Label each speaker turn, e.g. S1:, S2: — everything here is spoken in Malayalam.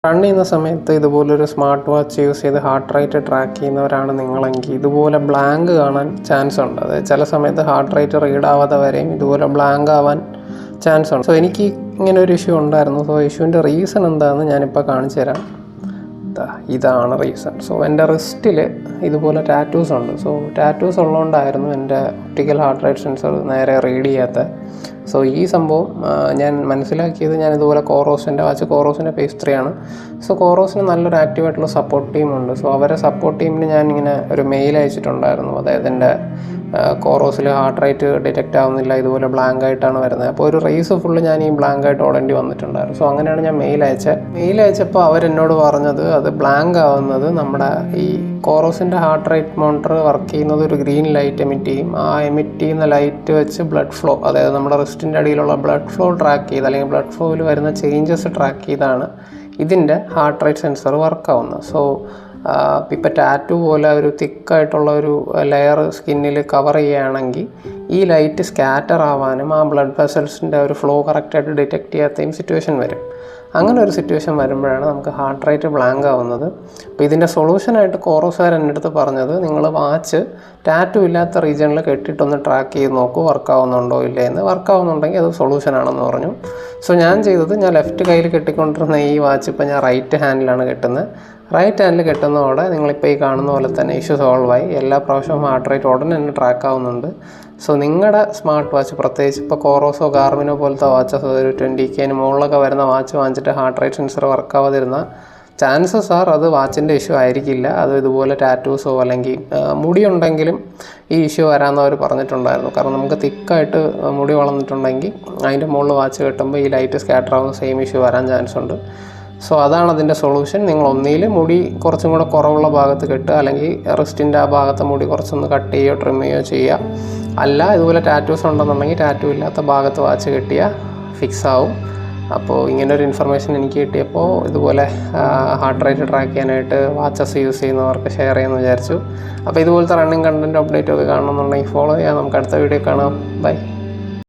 S1: റൺ ചെയ്യുന്ന സമയത്ത് ഇതുപോലൊരു സ്മാർട്ട് വാച്ച് യൂസ് ചെയ്ത് ഹാർട്ട് റേറ്റ് ട്രാക്ക് ചെയ്യുന്നവരാണ് നിങ്ങളെങ്കിൽ ഇതുപോലെ ബ്ലാങ്ക് കാണാൻ ചാൻസ് ഉണ്ട്. അതായത് ചില സമയത്ത് ഹാർട്ട് റേറ്റ് റീഡ് ആവാതെ വരെയും ഇതുപോലെ ബ്ലാങ്ക് ആവാൻ ചാൻസ് ഉണ്ട്. സോ എനിക്ക് ഇങ്ങനെ ഒരു ഇഷ്യൂ ഉണ്ടായിരുന്നു. സോ ഇഷ്യൂവിൻ്റെ റീസൺ എന്താണെന്ന് ഞാനിപ്പോൾ കാണിച്ചു തരാം. ഇതാണ് റീസൺ. സോ എൻ്റെ റിസ്റ്റിൽ ഇതുപോലെ ടാറ്റൂസ് ഉണ്ട്. സോ ടാറ്റൂസ് ഉള്ളതുകൊണ്ടായിരുന്നു എൻ്റെ ഒപ്റ്റിക്കൽ ഹാർട്ട് റേറ്റ് സെൻസർ നേരെ റീഡ് ചെയ്യാത്ത. സോ ഈ സംഭവം ഞാൻ മനസ്സിലാക്കിയത് ഞാൻ ഇതുപോലെ കോറോസിൻ്റെ വാച്ച്, കോറോസിൻ്റെ പേസ് 3 ആണ്. സോ കോറോസിന് നല്ലൊരു ആക്റ്റീവായിട്ടുള്ള സപ്പോർട്ട് ടീമുണ്ട്. സോ അവരെ സപ്പോർട്ട് ടീമിന് ഞാനിങ്ങനെ ഒരു മെയിൽ അയച്ചിട്ടുണ്ടായിരുന്നു. അതായത് എൻ്റെ കോറോസിൽ ഹാർട്ട് റേറ്റ് ഡിറ്റക്റ്റ് ആവുന്നില്ല, ഇതുപോലെ ബ്ലാങ്ക് ആയിട്ടാണ് വരുന്നത്. അപ്പോൾ ഒരു റേസ് ഫുള്ള് ഞാൻ ഈ ബ്ലാങ്ക് ആയിട്ട് ഓടേണ്ടി വന്നിട്ടുണ്ടായിരുന്നു. സോ അങ്ങനെയാണ് ഞാൻ മെയിൽ അയച്ചപ്പോൾ അവരെന്നോട് പറഞ്ഞത് അത് ബ്ലാങ്ക് ആവുന്നത് നമ്മുടെ ഈ കോറോസിൻ്റെ ഹാർട്ട് റേറ്റ് മോണിറ്റർ വർക്ക് ചെയ്യുന്നത് ഒരു ഗ്രീൻ ലൈറ്റ് എമിറ്റ് ചെയ്യും. ആ എമിറ്റ് ചെയ്യുന്ന ലൈറ്റ് വെച്ച് ബ്ലഡ് ഫ്ലോ, അതായത് നമ്മുടെ റിസ്റ്റിൻ്റെ അടിയിലുള്ള ബ്ലഡ് ഫ്ലോ ട്രാക്ക് ചെയ്ത് അല്ലെങ്കിൽ ബ്ലഡ് ഫ്ലോയിൽ വരുന്ന ചേഞ്ചസ് ട്രാക്ക് ചെയ്താണ് ഇതിൻ്റെ ഹാർട്ട് റേറ്റ് സെൻസർ വർക്കാവുന്നത്. സോ ഇപ്പോൾ ടാറ്റു പോലെ ഒരു തിക്കായിട്ടുള്ള ഒരു ലെയർ സ്കിന്നിൽ കവർ ചെയ്യുകയാണെങ്കിൽ ഈ ലൈറ്റ് സ്കാറ്റർ ആവാനും ആ ബ്ലഡ് വെസൽസിൻ്റെ ഒരു ഫ്ലോ കറക്റ്റായിട്ട് ഡിറ്റക്റ്റ് ചെയ്യാത്തയും സിറ്റുവേഷൻ വരും. അങ്ങനെ ഒരു സിറ്റുവേഷൻ വരുമ്പോഴാണ് നമുക്ക് ഹാർട്ട് റേറ്റ് ബ്ലാങ്ക് ആവുന്നത്. അപ്പോൾ ഇതിൻ്റെ സൊല്യൂഷനായിട്ട് കോറോസുകാർ എൻ്റെ അടുത്ത് പറഞ്ഞത്, നിങ്ങൾ വാച്ച് ടാറ്റു ഇല്ലാത്ത റീജിയണിൽ കെട്ടിയിട്ടൊന്ന് ട്രാക്ക് ചെയ്ത് നോക്കൂ വർക്കാവുന്നുണ്ടോ ഇല്ലേ എന്ന്. വർക്കാവുന്നുണ്ടെങ്കിൽ അത് സൊല്യൂഷനാണെന്ന് പറഞ്ഞു. സോ ഞാൻ ചെയ്തത്, ഞാൻ ലെഫ്റ്റ് കയ്യിൽ കെട്ടിക്കൊണ്ടിരുന്ന ഈ വാച്ച് ഇപ്പോൾ ഞാൻ റൈറ്റ് ഹാൻഡിലാണ് കെട്ടുന്നത്. റൈറ്റ് ഹാൻഡിൽ കെട്ടുന്നതോടെ നിങ്ങളിപ്പോൾ ഈ കാണുന്ന പോലെ തന്നെ ഇഷ്യൂ സോൾവായി. എല്ലാ പ്രാവശ്യവും ഹാർട്ട് റേറ്റ് ഉടനെ തന്നെ ട്രാക്ക് ആവുന്നുണ്ട്. സോ നിങ്ങളുടെ സ്മാർട്ട് വാച്ച്, പ്രത്യേകിച്ച് ഇപ്പോൾ കോറോസോ ഗാർമിനോ പോലത്തെ വാച്ചസ് ഒരു 20K മുകളിലൊക്കെ വരുന്ന വാച്ച് വാങ്ങിച്ചിട്ട് ഹാർട്ട് റേറ്റ് സെൻസർ വർക്കാവാതിരുന്ന ചാൻസസ് അത് വാച്ചിൻ്റെ ഇഷ്യൂ ആയിരിക്കില്ല. അത് ഇതുപോലെ ടാറ്റൂസോ അല്ലെങ്കിൽ മുടി ഉണ്ടെങ്കിലും ഈ ഇഷ്യൂ വരാമെന്ന് അവർ പറഞ്ഞിട്ടുണ്ടായിരുന്നു. കാരണം നമുക്ക് തിക്കായിട്ട് മുടി വളർന്നിട്ടുണ്ടെങ്കിൽ അതിൻ്റെ മുകളിൽ വാച്ച് കെട്ടുമ്പോൾ ഈ ലൈറ്റ് സ്കാറ്റർ ആവുന്ന സെയിം ഇഷ്യൂ വരാൻ ചാൻസ് ഉണ്ട്. സോ അതാണ് അതിൻ്റെ സൊല്യൂഷൻ. നിങ്ങൾ ഒന്നിൽ മുടി കുറച്ചും കൂടെ കുറവുള്ള ഭാഗത്ത് കെട്ടുക, അല്ലെങ്കിൽ റിസ്റ്റിൻ്റെ ആ ഭാഗത്തെ മുടി കുറച്ചൊന്ന് കട്ട് ചെയ്യുകയോ ട്രിം ചെയ്യുകയോ ചെയ്യുക. അല്ല ഇതുപോലെ ടാറ്റൂസ് ഉണ്ടെന്നുണ്ടെങ്കിൽ ടാറ്റൂ ഇല്ലാത്ത ഭാഗത്ത് വാച്ച് കെട്ടിയാൽ ഫിക്സ് ആവും. അപ്പോൾ ഇങ്ങനൊരു ഇൻഫർമേഷൻ എനിക്ക് കിട്ടിയപ്പോൾ ഇതുപോലെ ഹാർട്ട് റേറ്റ് ട്രാക്ക് ചെയ്യാനായിട്ട് വാച്ചസ് യൂസ് ചെയ്യുന്നവർക്ക് ഷെയർ ചെയ്യാമെന്ന് വിചാരിച്ചു. അപ്പോൾ ഇതുപോലത്തെ റണ്ണിങ് കണ്ടൻറ്റ് അപ്ഡേറ്റ് ഒക്കെ കാണണമെന്നുണ്ടെങ്കിൽ ഫോളോ ചെയ്യാം. നമുക്ക് അടുത്ത വീഡിയോ കാണാം. ബൈ.